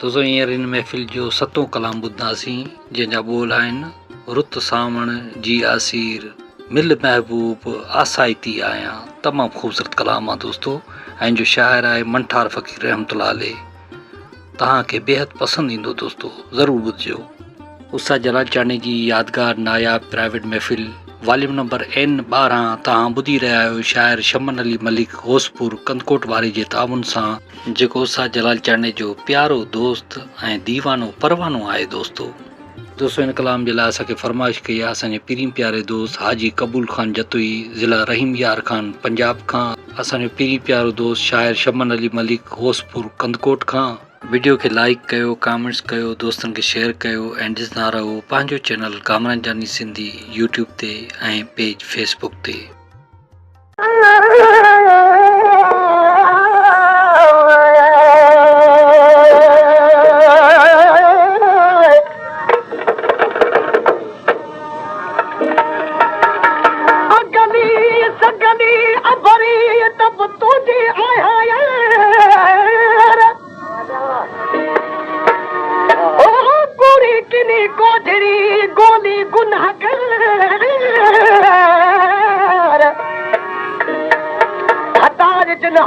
दोस्तों हींअर हिन महफ़िल जो सतों कलाम ॿुधंदासीं जंहिंजा ॿोल आहिनि रुत सावण जी आसीर मिल महबूब आसाइती आहियां। तमामु ख़ूबसूरत कलाम आहे दोस्तो। ऐं जो शाइर आहे मंठार फ़क़ीर रहमतुल्लाह अलैह। तव्हांखे बेहद पसंदि ईंदो दोस्तो, ज़रूरु ॿुधिजो। उस्ताद जलाल चांडनी जी यादगार नायाब प्राइवेट महफ़िल वॉल्यूम नंबर N12 तव्हां ॿुधी रहिया आहियो शाइर शमन अली मलिक होसपुर कंदकोट वारे जे ताउन सां, जेको उस्ताद जलाल चांडनी जो प्यारो दोस्त ऐं दीवानो परवानो आहे दोस्तो। हिन कलाम जे लाइ असांखे फरमाइश कई आहे असांजे पीरीं प्यारे दोस्त हाजी कबूल ख़ान जतोई ज़िला रहीम यार खान पंजाब खां। असांजो पीरीं प्यारो दोस्त शाइर शमन अली मलिक होसपुर कंदकोट खां। वीडियो खे लाइक कयो, कमेंट्स कयो, दोस्तनि खे शेयर कयो ऐं ॾिसंदा रहो पंहिंजो चैनल कामरान जानी सिंधी यूट्यूब ते ऐं पेज फेसबुक ते।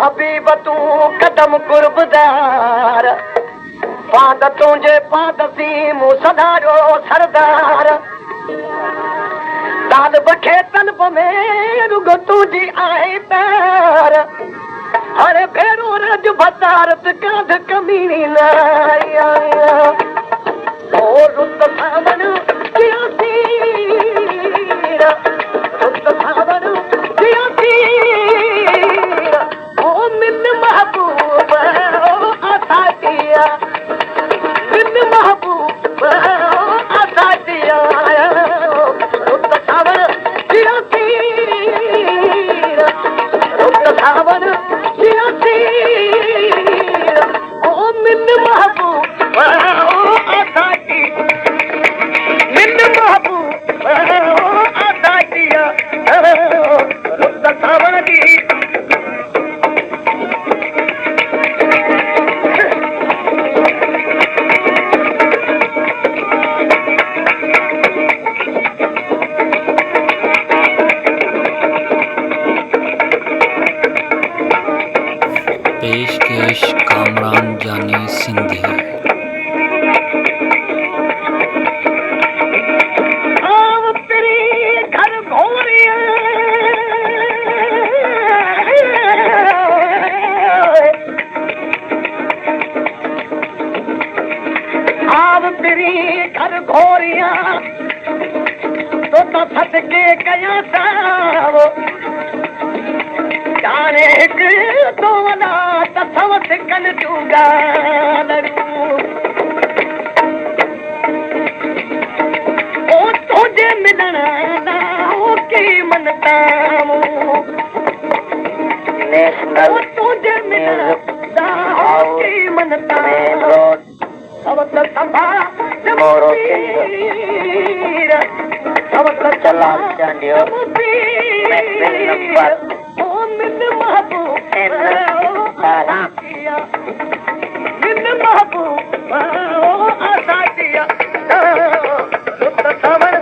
हबीब तू कदम कुर्बदार पाद तुझे पादसी मूं सदारो सरदार दाद बखे तलब में रुग तुझी आहे तार हर भेरो रज भतारत काध कमीनी लाया ओ रुत सावन किया सीर रुत सावन किया सीर ओ मिन महबूब ओ आसातिया मिन महबूब ओ आसातिया रुत सावन किया सीर रुत सावन किया सीर ओ मिन महबूब ओ आसाती मिन महबूब ओ आसातिया रुत सावन की पेशकश कामरान जानी सिंधी। तो सदके कया साव जाने तो वला तसवत कन चूगा ओ तुझे मिलना ना ओ की मनता नेशनल तुझे मिलना ना ओ की मनता सबत संभा मोरो चला चांडियो महफिल नंबर ओ मिन महबूब मिन महबूब ओ आसातिया रुत सावन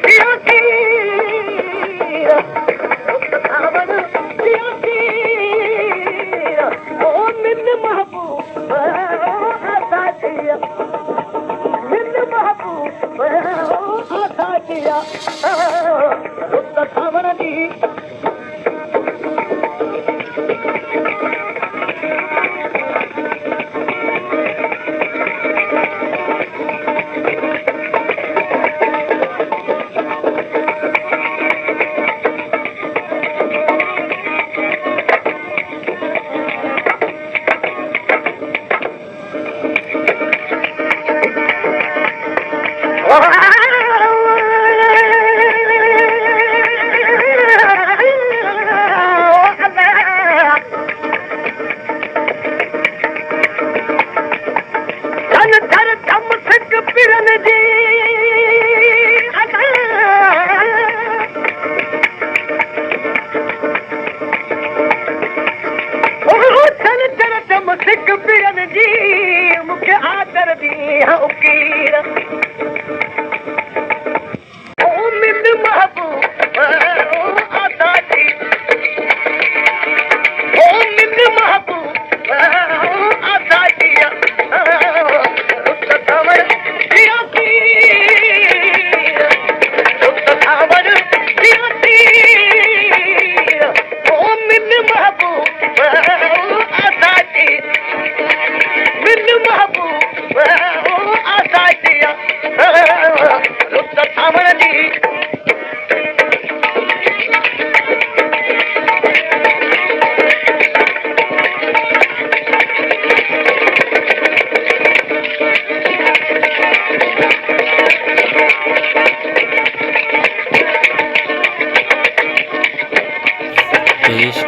किया सीर रुत सावन किया सीर ओ मिन महबूब ओ आसातिया मिन महबूब ओ आसातिया रुत सावन की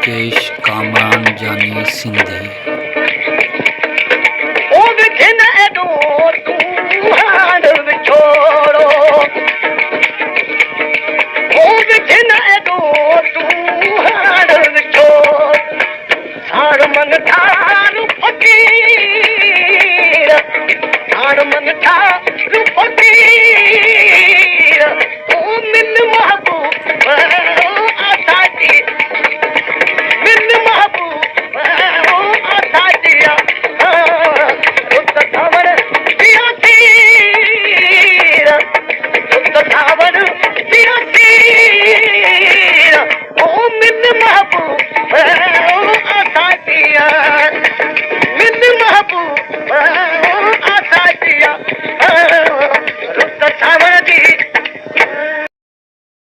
मुकेश कामरान जानी सिंधी। ओ विखिन एडो तू हाड विछोड़ो ओ विखिन एडो तू हाड विछोड़ सार मन था